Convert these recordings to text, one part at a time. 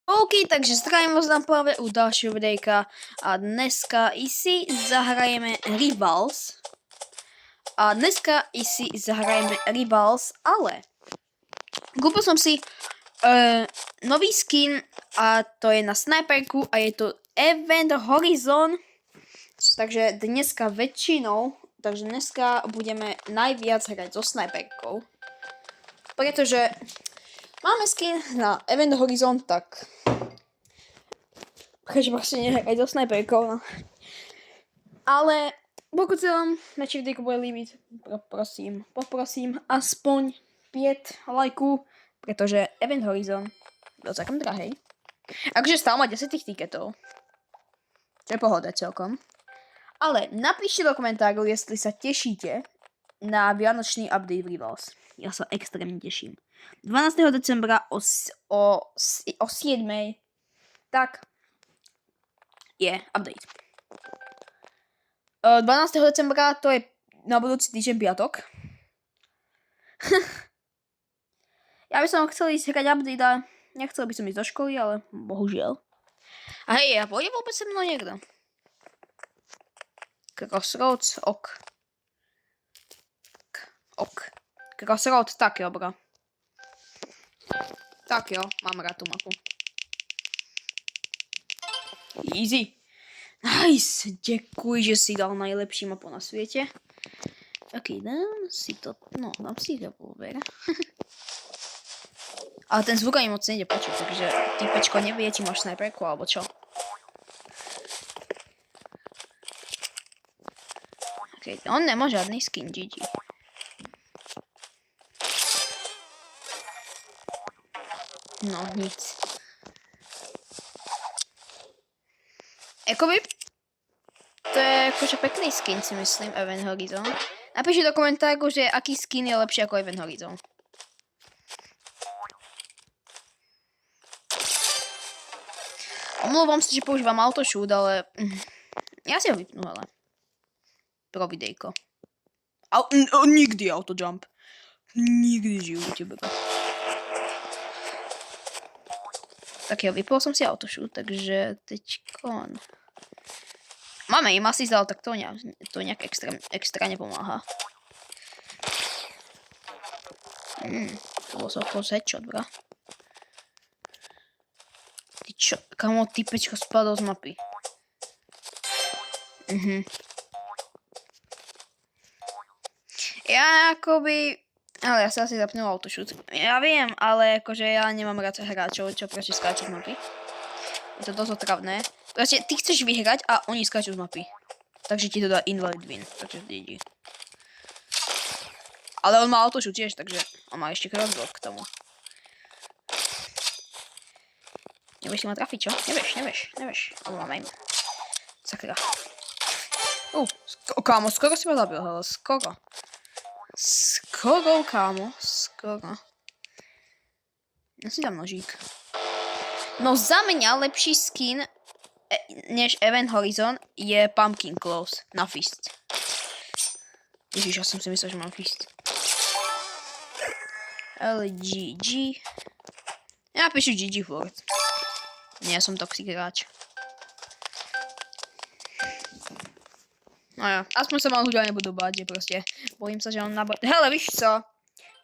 OK, takže zdravím vás na právě u dalšího videjka a dneska si zahrajeme Rivals. Ale koupil jsem si nový skin a to je na sniperku a je to Event Horizon. Takže dneska budeme najviac hrať so sniperkou. Pretože máme skin na Event Horizon, tak prečo proste nehrať so sniperkou, no. Ale pokud sa vám naše videjko bude líbiť, poprosím aspoň 5 lajků, pretože Event Horizon byl celkom drahej. Akože stále má 10 tiketov. To je pohoda celkom. Ale napíšte do komentáru, jestli sa tešíte na vianočný update v Rivals. Ja sa extrémne teším. 12. decembra o 7. tak je update. 12. decembra to je na budúci týždeň piatok. Ja by som chcel ísť hrať update a nechcel by som ísť do školy, ale bohužiaľ. A hej, ja pôjde vôbec se mnou niekto? Crossroads, ok. Crossroads, tak jo, bro. Tak jo, mám rád tú mapu. Easy. Nice, děkuji, že si dal najlepší mapu na světě. Ok, dám si revolver. Ale ten zvuk ani moc nejde počuť, takže týpečko nevie, či máš sniperku alebo čo. Ok, on nemá žádný skin, GG. No, nic. Jakoby, to je jakože pekný skin, si myslím, Event Horizon. Napíšte do komentáru, že aký skin je lepší ako Event Horizon. Omlouvám se, že používám autoshoot, ale já si ho vypnu, hele. Pro videjko. Nikdy autojump. Nikdy v životě, bebe. Tak jo, vypol jsem si autoshoot, takže teďkon. Máme jim asi zdal, tak to nějak extra nepomáhá. To byl souhlas headshot, bra. Ty čo, kamo, typečko spadol z mapy. Ja akoby... Ale ja sa asi zapnul autoshoot. Ja viem, ale akože ja nemám rád hráčov, čo proste skáču z mapy. Je to dosť otravné. Proste ty chceš vyhrať a oni skáču z mapy. Takže ti to dá invalid win. Takže GG. Ale on má autoshoot tiež, takže on má ešte crossbow k tomu. Nevieš si ma trafiť, čo? Nevieš. Ale mám aim. Sakra. Kámo, skoro si ma zabil, hele, skoro, kámo, skoro. Ja si dám nožík. No za mňa lepší skin než Event Horizon je Pumpkin Claws na fist. Ježiš, ja som si myslel, že mám fist. Ale GG. Ja píšu GG furt. Nie, som toxic hráč. No jo, aspoň sa ma ľudia nebudú báť, že proste bojím sa, že on nabad... Hele, víš co?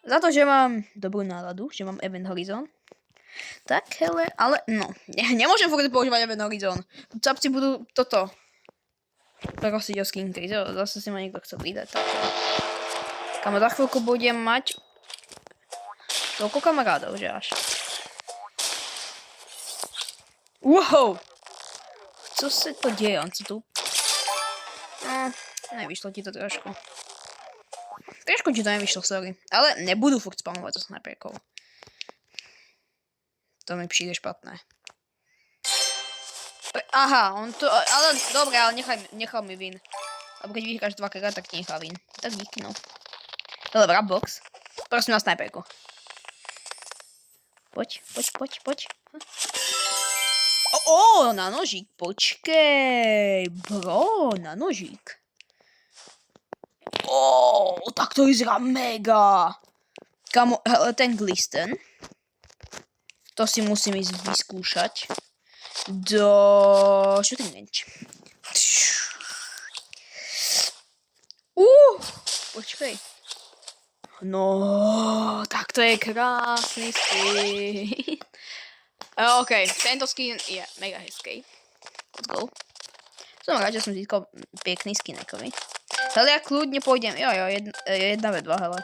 Za to, že mám dobrú náladu, že mám Event Horizon. Tak, hele, ale no, nemôžem furt používať Event Horizon. Capci budú toto prosiť o skin case, zase si ma niekto chce pridať. Tak. Kamo, za chvíľku budem mať toľko kamarádov, že až. Wow! Co se to děje? On se tu... nevyšlo ti to trošku. Trošku ti to nevyšlo, sorry. Ale nebudu furt spamovať so sniperkou. To mi přijde špatné. Aha, on to... Ale dobré, ale nechal mi win. Lebo keď vyhráš dvakrát, tak ti nechal win. Tak díky, no. Dobrá, box. Prosím na sniperku. Poď. Na nožík, počkej, bro, na nožík. Tak to vyzerá mega. Kamo, hele, ten glisten. To si musím ísť vyskúšať. Do shooting range. Počkej. No, tak to je krásny skin. OK, tento skin je mega hezký. Let's go. Som rád, že som získal pekný skinekovi. Ale ja kľudne pôjdem. Jo, 1v2, hele.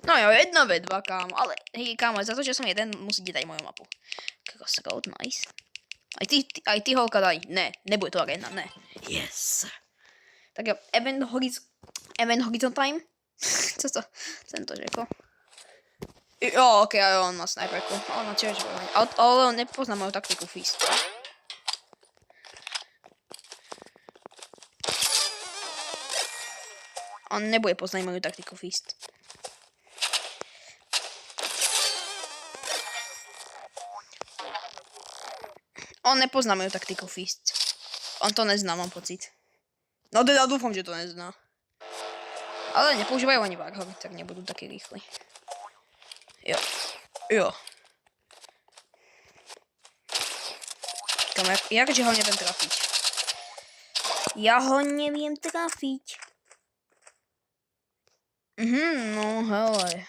No jo, 1v2, kámo. Ale, hej, kámo, za to, že som jeden, musíte dať moju mapu. Crossroad, nice. Aj ty holka daj. Ne, nebude to arena, ne. Yes. Tak jo, Event Horizon Time. Co to? Jsem to řekl. Jo, ok, jo, on má sniperku. On má tiež veľmi. Ale on nepozná moju taktiku Feast. On nebude poznať moju taktiku Feast. On nepozná moju taktiku Feast. On to nezná, mám pocit. No teda dúfam, že to nezná. Ale nepoužívajú ani Warhawk, tak nebudú takí rýchli. Jo. Kam, jakže ho neviem trafiť? Ja ho neviem trafiť. No hele.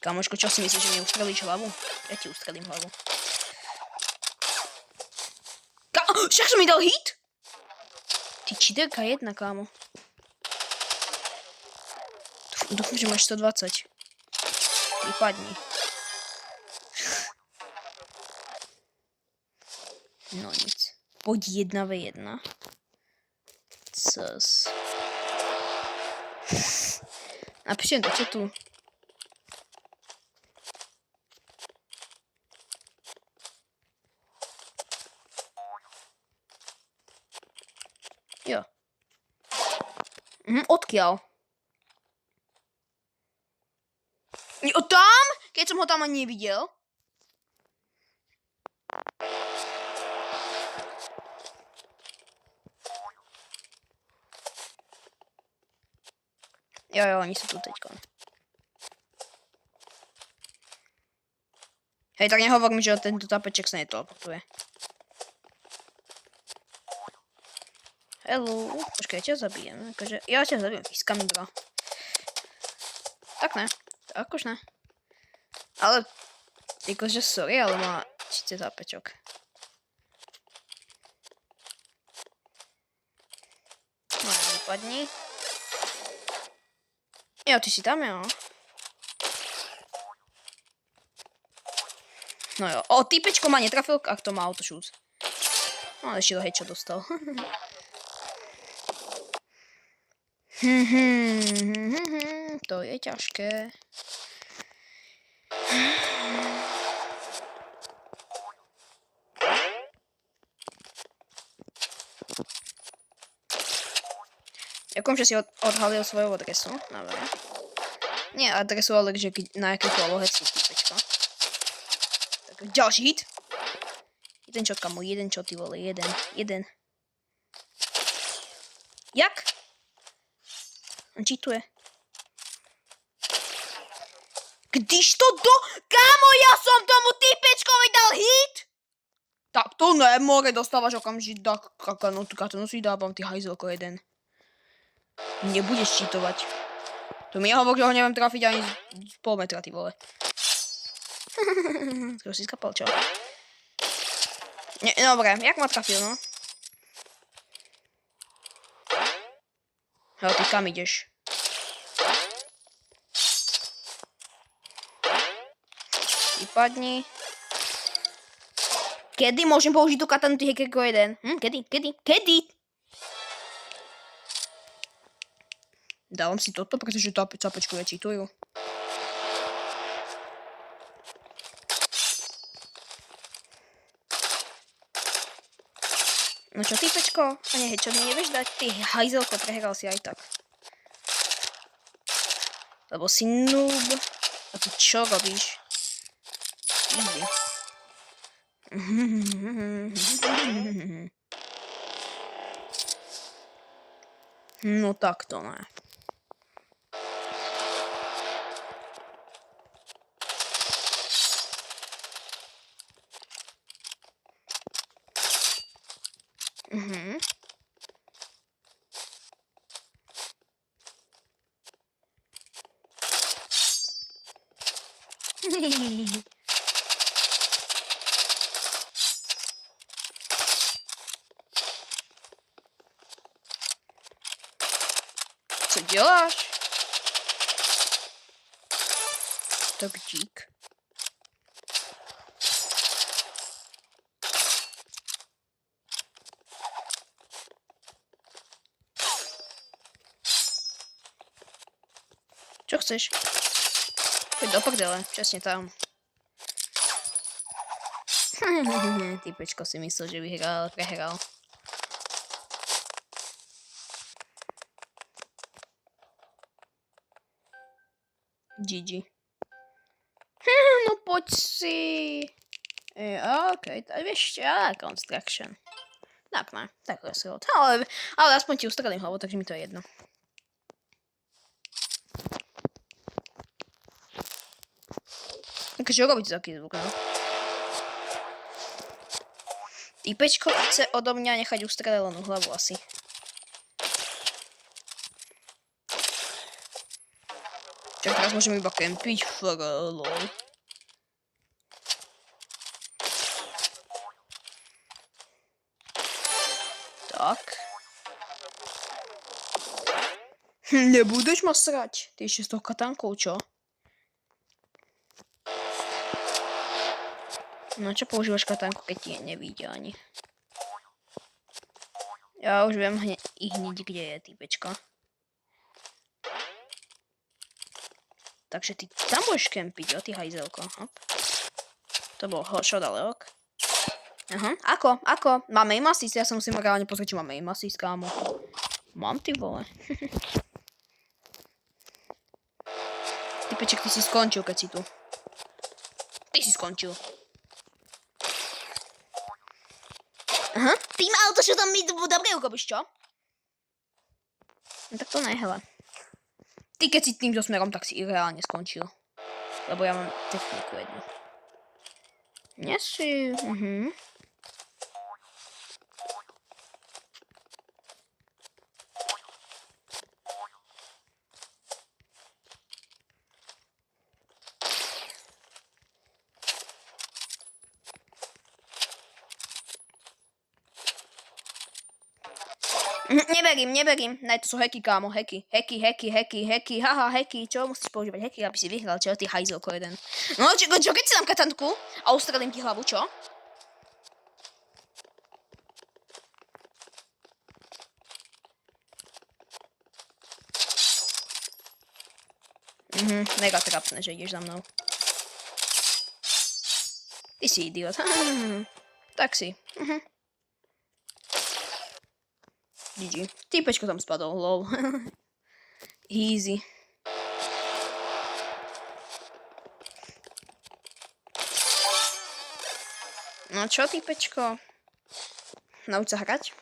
Kamoško, čo si myslíš, že mi ustrelíš hlavu? Ja ti ustrelím hlavu. Však som mi dal hit? Ty čiderka jedna, kámo. Dúfam, že máš 120. Vypadni. No nic. Poď 1v1. Cos. Napíšem to, čo tu? Jo. Odkiaľ? Jo, tam? Keď som ho tam ani nevidel. Jo, oni sú tu teďko. Hej, tak nehovor mi, že tento tapeček sa neteleportuje. Hello. Počkaj, ja ťa zabijem. Akože, ja ťa zabijem fiskami, bro. Tak ne. Tak už ne. Ale, akože sorry, ale má 30 tapečok. No, vypadni. Jo, ty si tam, jo. No jo. O, týpečko ma netrafil, ak to má autošút. No, ale ešte headshot dostal. To je ťažké. Ďakujem, že si odhalil svoju adresu. Dobre. Nie adresu, ale že na jakej polohe si týpečko. Tak ďalší hit. Jeden shot, kamo, jeden shot, ty vole, jeden. Jak? On cheatuje. Když to Kámo, ja som tomu týpečkovi dal hit! Tak to ne, more, dostávaš okamžite katanu si dávam, ty hajzelko jeden. Nebudeš cheatovať. To mi hovor, že ho neviem trafiť ani z pol metra, ty vole. Skoro si skapal, čo? Dobre, jak ma trafil, no? Hej, ty kam ideš? Vypadni. Kedy môžem použiť tú katanu, ty hekeko jeden? Kedy? Dávam si toto, pretože tapečkovia cheatujú. No čo, týpečko? A nie, čo mi nevieš dať? Ty hajzelko, prehral si aj tak. Lebo si noob. A ty čo robíš? Easy. No tak to ne. Mhm. Co děláš? Tak dík. Čo chceš? Choď do prdele, přesně tam. Typečko si myslel, že vyhrál, ale prehral. GG. No poď si. Okej, tak vieš, Construction. Tak ne, takhle si hod. Ale aspoň ti ustrelím hlavu, takže mi to je jedno. Takže robiť taký zvuk, no. Týpečko chce odo mňa nechať ustrelenú hlavu asi. Čo teraz môžeme iba kempiť? Lol. Tak. Nebudeš ma srať. Ty ešte s tou katánkou, čo? No čo používaš katánku, keď ti nevíde ani? Ja už viem i hneď, kde je týpečka. Takže ty tam môžeš kempiť, jo, ty hajzelko. Hop. To bol horšo dalek. Aha, ako? Mám aim assist? Ja sa musím reálne pozrieť, či mám aim assist, kámo. Mám, ty vole. Typeček, ty si skončil, keď si tu. Ty si skončil. Aha, tým autošutom mi dobre urobíš, čo? No tak to ne, hele. Ty keď si týmto smerom, tak si reálne skončil. Lebo ja mám techniku jednu. Nie si... Neverím. Ne, to sú hacky, kámo, hacky. Haha, hacky. Čo musíš používať hacky, aby si vyhral, čo? Ty hajzelko jeden. No, čo keď si dám katantku a ustrelím ti hlavu, čo? Mega trapné, že ideš za mnou. Ty si idiot. Tak si. GG. Týpečko tam spadol, lol. Easy. No čo, týpečko? Nauč sa hrať?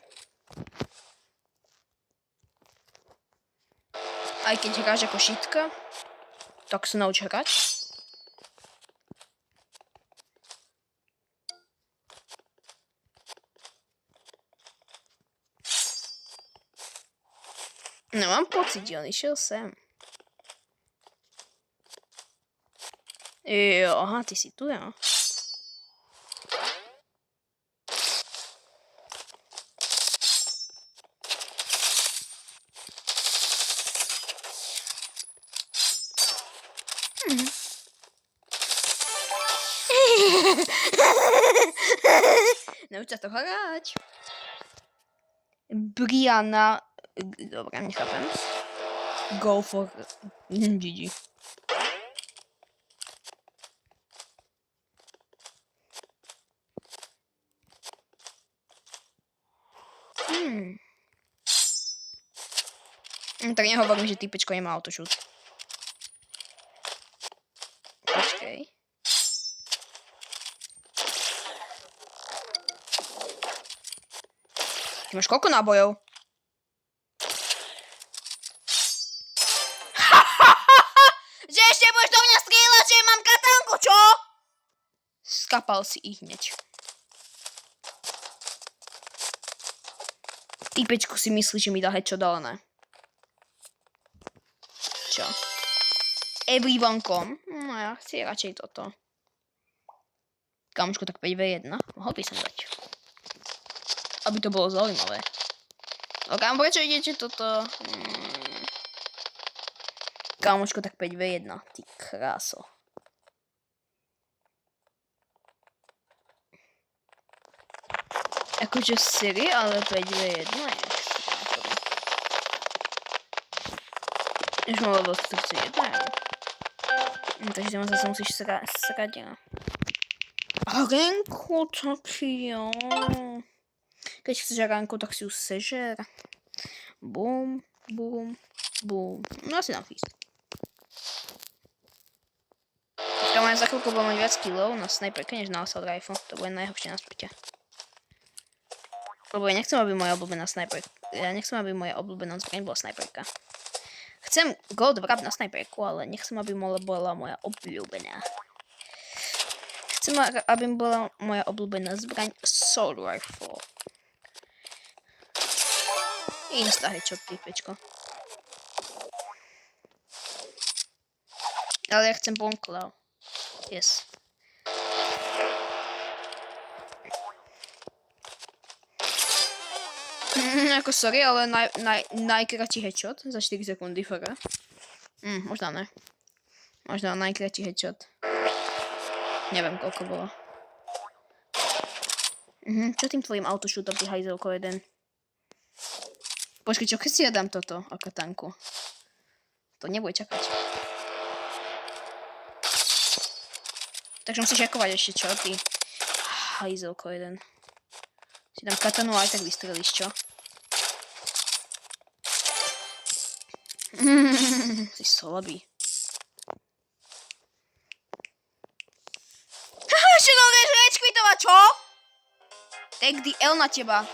Aj keď hráš ako šitka, tak sa nauč hrať. No mám pocit, že on išiel sem. Jo, aha, ty si tu, ja. Nauč sa to hrať. Brianna. Dobra, nechápem. Go for GG. Tak nehovorím, že typečko nemá autošút. Počkej. Ty máš koľko nábojov? do mňa strieľať, že mám katánku, čo? Skapal si ich hneď. Týpečku si myslí, že mi dá headshot, ale ne. Čo? Everyone.com. No ja chci radšej toto. Kamočko, tak 5v1. Mohol by som dať. Aby to bolo zaujímavé. No kam, prečo idete toto? Kamočko, tak 5v1. Ty kráso. Akože Siri, ale 5v1 je. Už mám level 131. Takže tam zase musíš srať. Arenku, tak jo. Keď chceš arenku, tak si ju sežer. Bum, bum, bum. No asi dám fist. Počkám, ja za chvíľku budem mať viac killov na sniperke, než na assault rifle. To bude najhoršie na svete. Lebo ja nechcem, aby moja obľúbená sniperka. Ja nechcem, aby moja obľúbená zbraň bola sniperka. Chcem gold wrap na sniperku, ale nechcem, aby bola moja obľúbená. Chcem, aby bola moja obľúbená zbraň assault rifle. Insta headshot, týpečko. Ale ja chcem bonklav. Yes. Ako sorry, ale najkratší headshot za 4 sekundy, fara. Možno ne. Možno najkratší headshot. Neviem, koľko bolo. Čo tým tvojim autoshootom, ty hajzelko jeden? Počkej, čo keď si ja dám toto ako tanku? To nebude čakať. Takže musíš jakovať ešte, čo ty? Hajzelko jeden. Si dám katanu a aj tak vystrelíš, čo? Si slabý. Ešte dobre, že rage quitova, čo? Take the L na teba.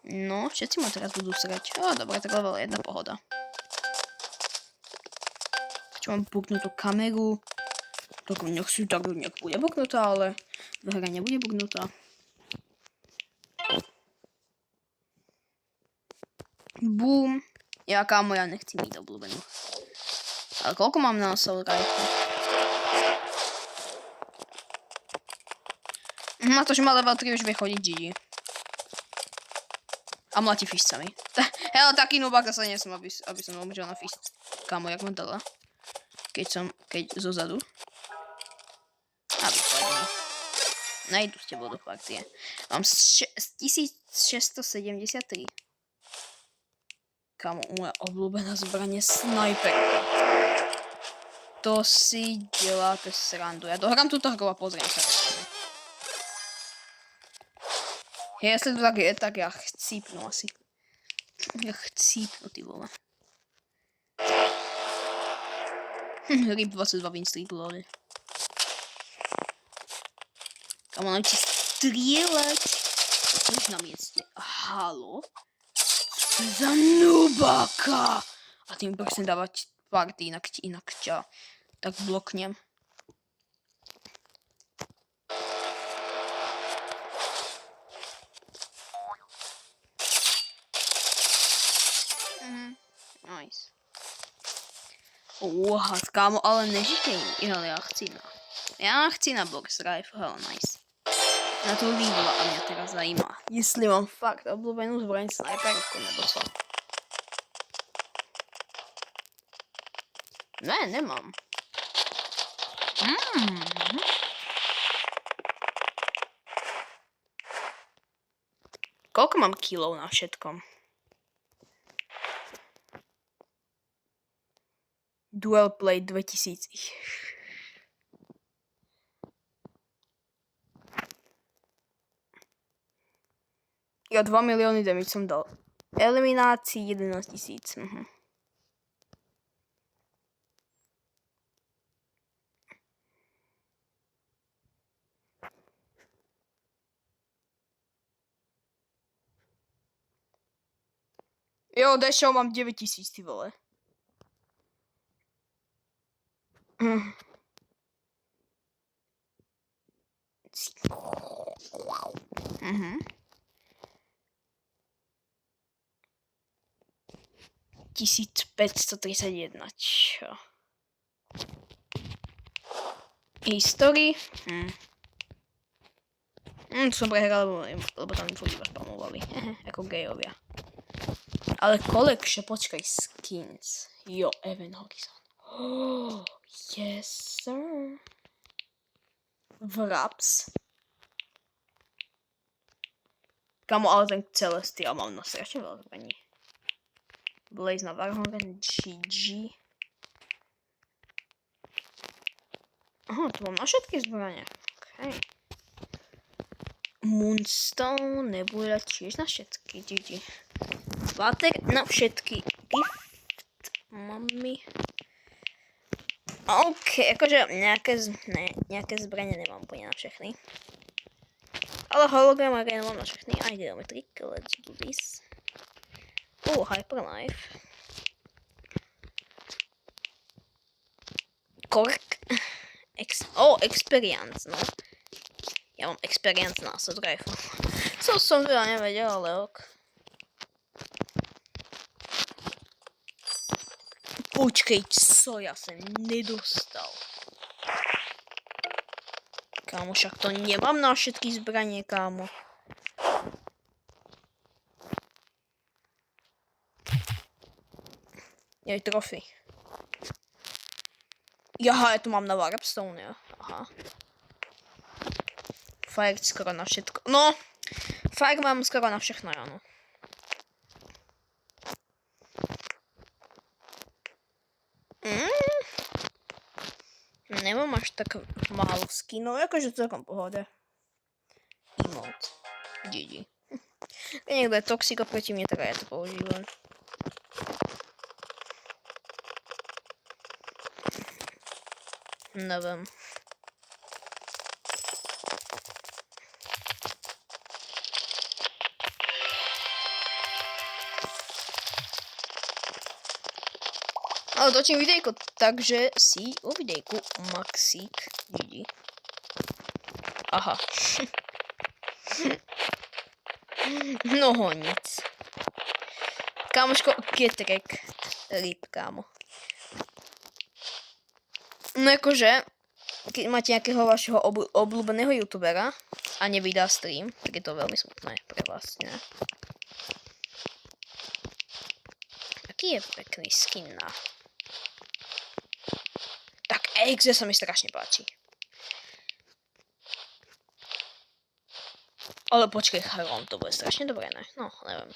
No, všetci ma teraz budú srať. Dobre, tak level 1 pohoda. Čo mám buknutú kameru. Tak nech si tak nech bude buknutá, ale v hre nebude buknutá. Boom. Ja kámo, ja nechci mít obľúbenú. Ale koľko mám na assault rifle? Na to, že má level 3 už vie chodiť GG. A mlatí fistami. Hele, taký nubák sa nesom, aby som umrel na fist. Kámo, jak ma dala? Keď zozadu. A vypadni. Najdu s tebou do partie. Mám 1673. Kámo, moja obľúbená zbraň je sniperka. To si deláte srandu. Ja dohrám túto hru a pozriem sa. Jestli to tak je, tak ja chcípnu asi. Ja chcípnu, ty vole. RIP 22 win streak, lol. Kámo, naučí strieľať. Už na mieste. Halo? Co za nubáka? A tým prosím dávať party, inak ťa tak bloknem. Nice. Kámo, ale neříkej, ale ja chci na box rifle, hele, nice. Na to líbila a mňa teraz zajímá, jestli mám fakt obľúbenú zbraň sniperku, nebo co. Ne, nemám. Koľko mám kilov na všetkom? Dual Play 2000. Ja 2 milióny damage som dal. Eliminácii 11 000. Jo, dešou mám 9000, ty vole. Mhm. 1531, čo? History? Som prehral, lebo tam furt iba spamovali. Ako gejovia. Ale collection, počkaj, skins. Jo, Evan Horizon. Oh, yes, sir. Vraps. Kamo, ale ten Celestial mám na strašne veľa zbraní. Blaze na Warhaven, GG. Aha, tu mám na všetky zbranie. Okay. Moonstone nebude tiež na všetky, GG. Vátek na všetky. Gift, mami. OK, akože nejaké zbranie nemám úplne na všechny. Ale hologram arena mám na všechny. Aj geometric, let's do this. Hyperlife. Kork. Experience, no. Ja mám experience na Drive. Som teda nevedel, ale ok. Počkej, co ja som nedostal. Kámo, však to nemám na všetky zbranie, kámo. Jej, trofy. Jaha, ja tu mám na Warpstone, ja. Aha. Fire skoro na všetko. No, Fire mám skoro na všechno, áno. Nemám až tak málo skinov, akože celkom pohode. Emote. GG. Keď niekto je toxiko proti mne, tak aj ja to používam. Neviem. Ale točím videjko, takže si o videjku Maxík vidí. Aha. No nic. Kámoško, Getrek. Rip, kámo. No akože, keď máte nejakého vašeho obľúbeného youtubera a nevydá stream, tak je to veľmi smutné pre vás, ne? Aký je pekný skin na... Tak EXE sa mi strašne páči. Ale počkej, Charon, to bude strašne dobré, ne? No, neviem.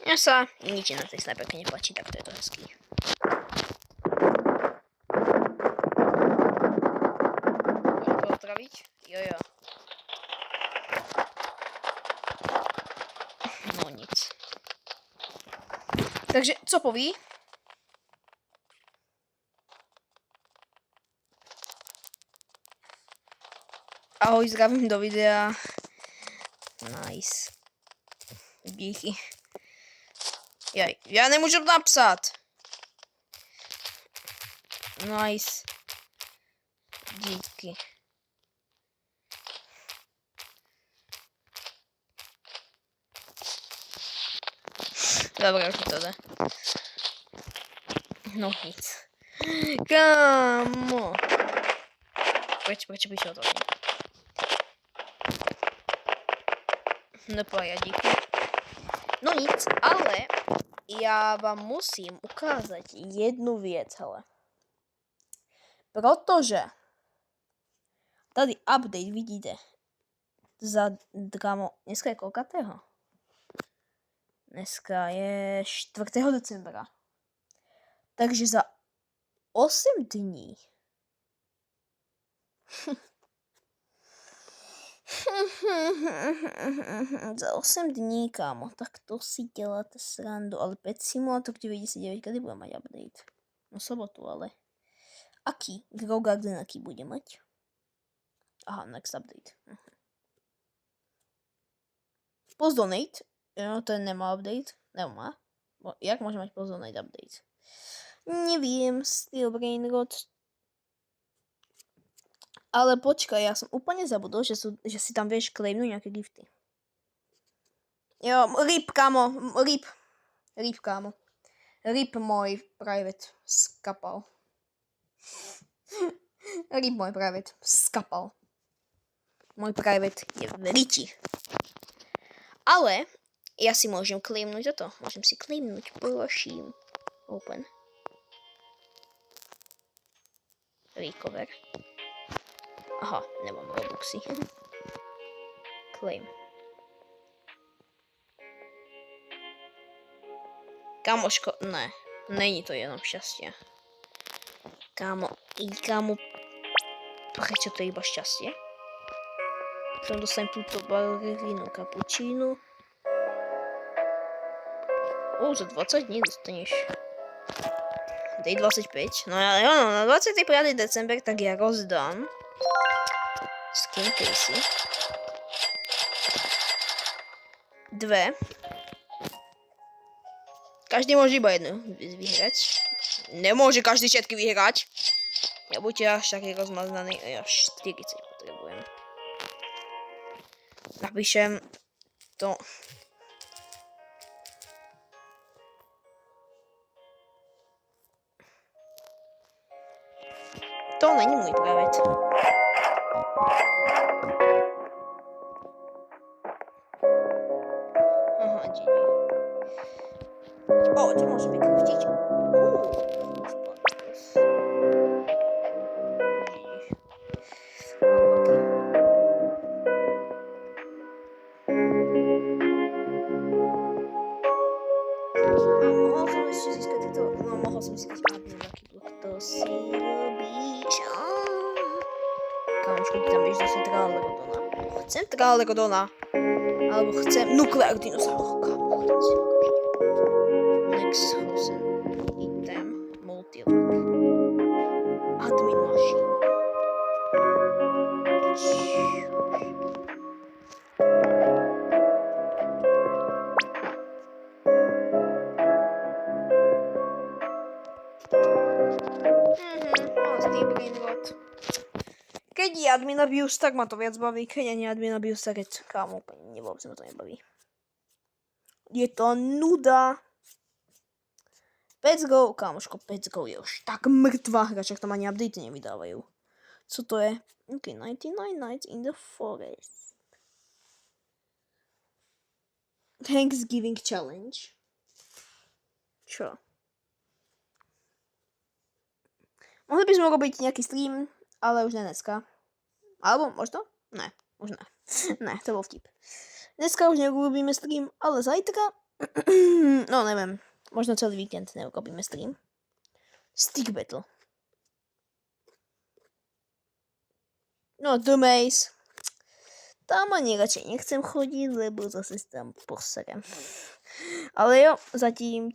Mňa sa nič na tej sniperke nepáči, tak to je to hezký. Môžem to otraviť? Jojo. No nic. Takže, co poví? Ahoj, zdravím do videa. Nice. Díky. Jaj, ja nemôžem napsať. Nice. Díky. Dobre, už to jde. No nic. Kámo. Prečo píšu to? Nepája, díky. No nic, ale ja vám musím ukázať jednu vec, hele. Protože tady update vidíte za kámo, dneska je koľkatého? Dneska je 4. decembra. Takže za 8 dní za 8 dní, kámo, tak to si děláte srandu, ale Pet Simulator 99, kdy bude mať update? No sobotu, ale aký? Grow Garden aký bude mať? Aha, next update. Post Donate, no ten nemá update, nemá. Jak môže mať Post Donate update? Neviem, Steel Brain Rot. Ale počkaj, ja som úplne zabudol, že si tam vieš claimnúť nejaké gifty. Jo, rip, kámo, rip. Rip, kámo. Rip môj private skapal. Rip môj private skapal. Môj private je v riči. Ale ja si môžem claimnúť toto. Môžem si claimnúť, prosím. Open. Recover. Aha, nemám Robuxy. Claim. Kamoško, ne. Není to jenom šťastie. Kámo, prečo to je iba šťastie? Potom dostanem túto balerínu kapučínu. Za 20 dní dostaneš. Day 25. No na 25. december tak ja rozdám skin Casey. 2. Každý môže iba jednu vyhrať. Nemôže každý všetky vyhrať. Nebuďte až taký rozmaznaný. Ja 40 potrebujem. Napíšem to. To není môj private. Aha, GG. Čo môže vykrútiť? Mohol som získať Lucky Block. To si robíš. Kamoško, ty tam vieš zase Tralerodona. Chcem Tralerodona. Alebo chcem Nukleár dinosaur. Next Hosen. Item. Multilock. Admin Machine. Steel Brain Rot. Keď je admin abuse, tak ma to viac baví. Keď nie admin abuse, tak kámo, úplne vôbec ma to nebaví. Je to nuda. Let's go, kámoško, Let's go je už tak mŕtva hra, však tam ani update nevydávajú. Co to je? Ok, 99 Nights in the Forest. Thanksgiving Challenge. Čo? Mohli by sme robiť nejaký stream, ale už ne dneska. Alebo možno? Ne, už ne. Ne, to bol vtip. Dneska už nerobíme stream, ale zajtra... no, neviem. Možno celý víkend nerobíme stream. Stick Battle. No, The Maze. Tam ani radšej nechcem chodiť, lebo zase tam poserem. Ale jo, zatím